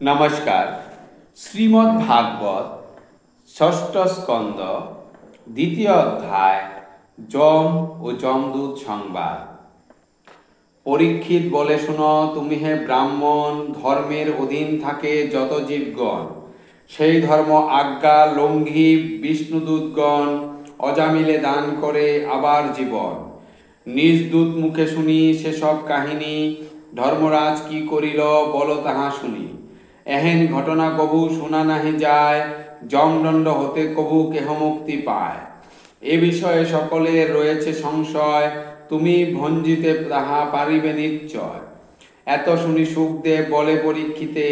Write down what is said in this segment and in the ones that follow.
নমস্কার। শ্রীমদ্ ভাগবত ষষ্ঠ স্কন্দ দ্বিতীয় অধ্যায় যম ও যমদূত সংবাদ। পরীক্ষিত বলে, শুনো, তুমি হে ব্রাহ্মণ, ধর্মের অধীন থাকে যত জীবগণ, সেই ধর্ম আজ্ঞা লঙ্ঘী বিষ্ণুদূতগণ অজামিলে দান করে আবার জীবন। নিজ দূত মুখে শুনি সেসব কাহিনী, ধর্মরাজ কি করিল বলো তাহা শুনি। এহেন ঘটনা কবু শোনা নাহি যায়, যমদণ্ড হতে কবু কেহ মুক্তি পায়। এ বিষয়ে সকলের রয়েছে সংশয়, তুমি ভঞ্জিতে তাহা পারিবে নিশ্চয়। এত শুনি সুখদেব বলে পরীক্ষিতে,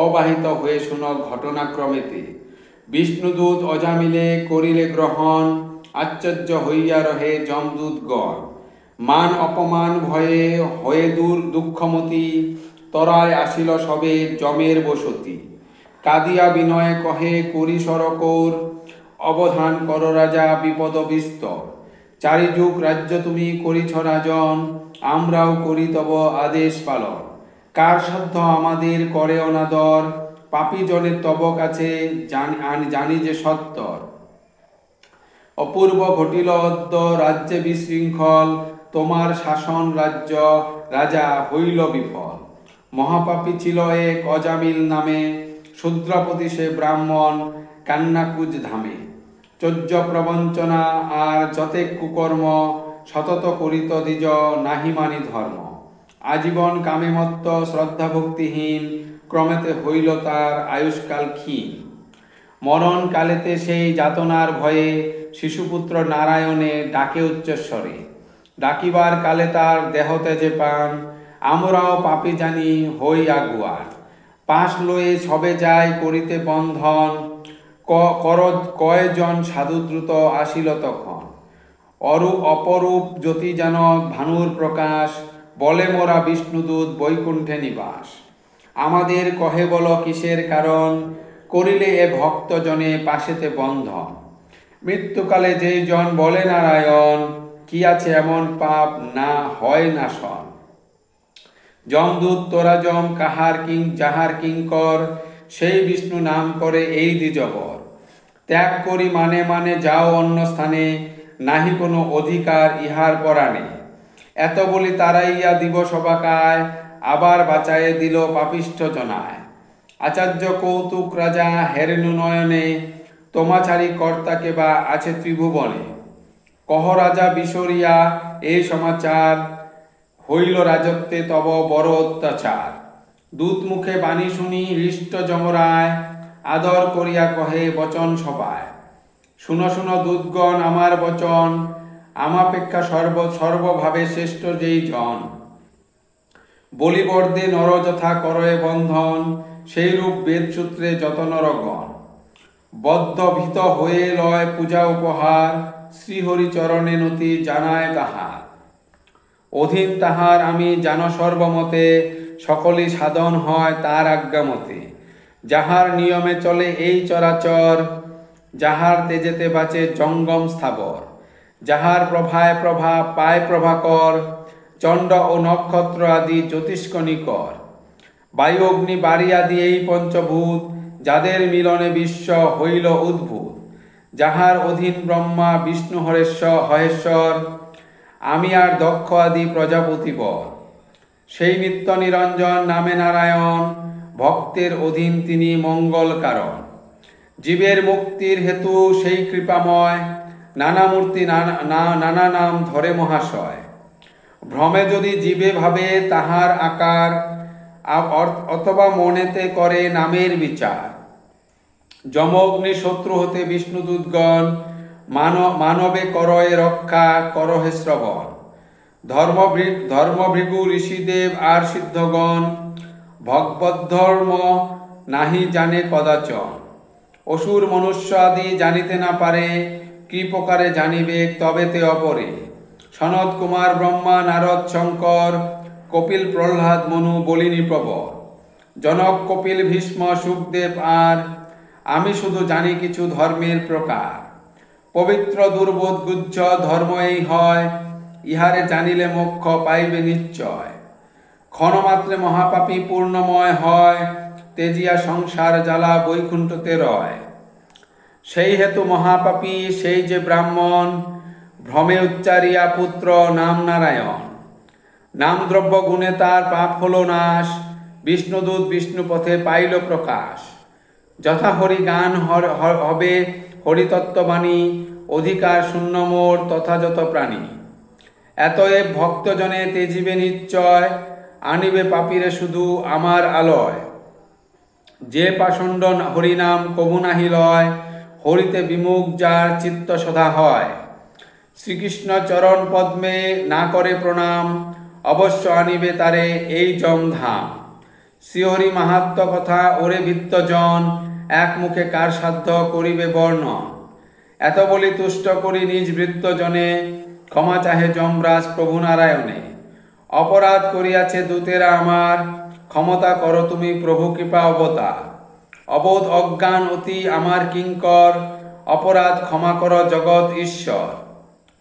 অবাহিত হয়ে শুনো ঘটনাক্রমেতে। বিষ্ণুদূত অজামিলে করিলে গ্রহণ, আশ্চর্য হইয়া রহে যমদূতগণ। মান অপমান ভয়ে হয়ে দূর দুঃখমতি, তরায় আসিল সবে যমের বসতি। কাঁদিয়া বিনয়ে কহে করি সরকর, অবধান কর রাজা বিপদ বিস্তর। চারিযুগ রাজ্য তুমি করিছ রাজন, আমরাও করি তব আদেশ পালন। কার সাধ্য আমাদের করে অনাদর, পাপী জনে তব কাছে জানি যে সত্তর। অপূর্ব ঘটিল অদ্য রাজ্যে বিশৃঙ্খল, তোমার শাসন রাজ্য রাজা হইল বিফল। মহাপাপী ছিল এক অজামিল নামে, শূদ্রপতি সে ব্রাহ্মণ কান্নাকুজ ধামে। চর্য প্রবঞ্চনা আর যতেক কুকর্ম, সতত করিত দ্বিজ নাহি মানি ধর্ম। আজীবন কামে মত্ত শ্রদ্ধা ভক্তিহীন, ক্রমেতে হইল তার আয়ুষ্কাল ক্ষীণ। মরণ কালেতে সেই যাতনার ভয়ে, শিশুপুত্র নারায়ণে ডাকে উচ্চস্বরে। ডাকিবার কালে তার দেহ তেজে পান, আমরাও পাপী জানি হই আগুয়ার। পাশ লয়ে সবে যায় করিতে বন্ধন, কয়জন সাধুদ্রুত আসিল তখন। অপরূপ জ্যোতিজনক ভানুর প্রকাশ, বলে মোরা বিষ্ণুদূত বৈকুণ্ঠে নিবাস। আমাদের কহে বল কিসের কারণ, করিলে এ ভক্তজনে পাশেতে বন্ধন। মৃত্যুকালে যেই জন বলে নারায়ণ, কি আছে এমন পাপ না হয় নাশন। যমদূত তোরা যম যাহার কিঙ্কর, সেই বিষ্ণু নাম করে এই দ্বিজবর। ত্যাগ করি মানে মানে যাও অন্য স্থানে, নাহি কোনো অধিকার ইহার পরাণে। এত বলি তারাইয়া দিব সবাকায়, আবার বাঁচায়ে দিল পাপিষ্ঠ জনায়। আচার্য কৌতুক রাজা হেরেনু নয়নে, তোমাচারী কর্তাকে বা আছে ত্রিভুবনে। কহ রাজা বিশরিয়া এই সমাচার, হইল রাজত্বে তব বড় অত্যাচার। দূত মুখে বাণী শুনি হৃষ্ট যমরায়, আদর করিয়া কহে বচন সবায়। শুনো শুনো দূতগণ আমার বচন, আমাপেক্ষা সর্বভাবে শ্রেষ্ঠ যেই জন। বলিবর্দে নর যথা করয়ে বন্ধন, সেই রূপ বেদসূত্রে যত নরগণ। বদ্ধ ভীত হয়ে লয় পূজা উপহার, শ্রীহরি চরণে নতি জানায় তাহার। অধীন তাহার আমি জান সর্বমতে, সকলই সাধন হয় তার আজ্ঞামতে। যাহার নিয়মে চলে এই চরাচর, যাহার তেজেতে বাঁচে জঙ্গম স্থাবর। যাহার প্রভায় প্রভা পায় প্রভাকর, চণ্ড ও নক্ষত্র আদি জ্যোতিষ্কণিকর। বায়ু অগ্নি বাড়ি আদি এই পঞ্চভূত, যাদের মিলনে বিশ্ব হইল উদ্ভূত। যাহার অধীন ব্রহ্মা বিষ্ণু হরেশ্বর, আমি আর দক্ষ আদি প্রজাপতিবর। সেই নিত্য নিরঞ্জন নামে নারায়ণ, ভক্তের অধীন তিনি মঙ্গল কারণ। জীবের মুক্তির হেতু সেই কৃপাময়, নানা মূর্তি নানা নাম ধরে মহাশয়। ভ্রমে যদি জীবে ভাবে তাহার আকার, অথবা মনেতে করে নামের বিচার। যমগ্নি শত্রু হতে বিষ্ণুদূতগণ, মানবে করয়ে রক্ষা করহে শ্রবণ। ধর্মভৃগু ঋষিদেব আর সিদ্ধগণ, ভগবদ্ধর্ম নাহি জানে কদাচন। অসুর মনুষ্য আদি জানিতে না পারে, কি প্রকারে জানিবে তবেতে অপরে। সনত কুমার ব্রহ্মা নারদ শঙ্কর, কপিল প্রহ্লাদ মনু বলিনি প্রবর। জনক কপিল ভীষ্ম সুখদেব আর, আমি শুধু জানি কিছু ধর্মের প্রকার। পবিত্র দুর্বোধ গুহ্য ধর্ম এই হয়, ইহারে জানিলে মোক্ষ পাইবে নিশ্চয়। ক্ষণমাত্রে মহাপাপী পূর্ণময় হয়, তেজিয়া সংসার জ্বালা বৈকুণ্ঠতে রয়। সেই হেতু মহাপাপী সেই যে ব্রাহ্মণ, ভ্রমে উচ্চারিয়া পুত্র নাম নারায়ণ। নামদ্রব্য গুণে তার পাপ হলো নাশ, বিষ্ণুদূত বিষ্ণুপথে পাইল প্রকাশ। যথা হরি গান হবে হরিতত্ত্ববাণী, অধিকার শূন্য মোর তথাযথ প্রাণী। এতএব ভক্তজনে তেজিবে নিশ্চয়, আনিবে পাপীরে শুধু আমার আলয়। যে পাষণ্ড হরিনাম কবু নাহি লয়, হরিতে বিমুখ যার চিত্ত সদা হয়। শ্রীকৃষ্ণ চরণ পদ্মে না করে প্রণাম, অবশ্য আনিবে তারে এই যমধাম। শ্রীহরি মাহাত্ম কথা ওরে বিত্তজন, এক মুখে কার সাধ্য করিবে বর্ণন। এত বলি তুষ্ট করি নিজ বৃত্তজনে, ক্ষমা চাহে যমরাজ প্রভু নারায়ণে। অপরাধ করিয়াছে দূতেরা আমার, ক্ষমতা করো তুমি প্রভু কৃপা অবতার। অবোধ অজ্ঞান অতি আমার কিঙ্কর, অপরাধ ক্ষমা কর জগৎ ঈশ্বর।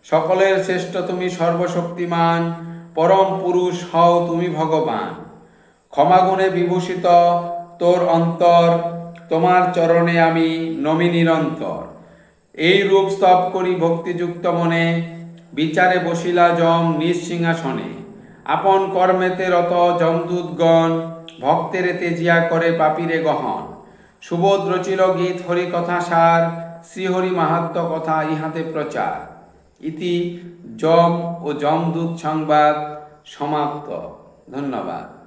সকলের শ্রেষ্ঠ তুমি সর্বশক্তিমান, পরম পুরুষ হও তুমি ভগবান। ক্ষমাগুণে বিভূষিত তোর অন্তর, তোমার চরণে আমি নমি নিরন্তর। এই রূপ স্তব করি ভক্তিযুক্ত মনে, বিচারে বসিলা যম নিজ সিংহাসনে। আপন কর্মেতে রত যমদূতগণ, ভক্তের তেজিয়া করে পাপীরে গহন। সুবোধ রচিল গীত হরি কথা সার, শ্রীহরি মাহাত্ম কথা ইহাতে প্রচার। ইতি যম ও যমদূত সংবাদ সমাপ্ত। ধন্যবাদ।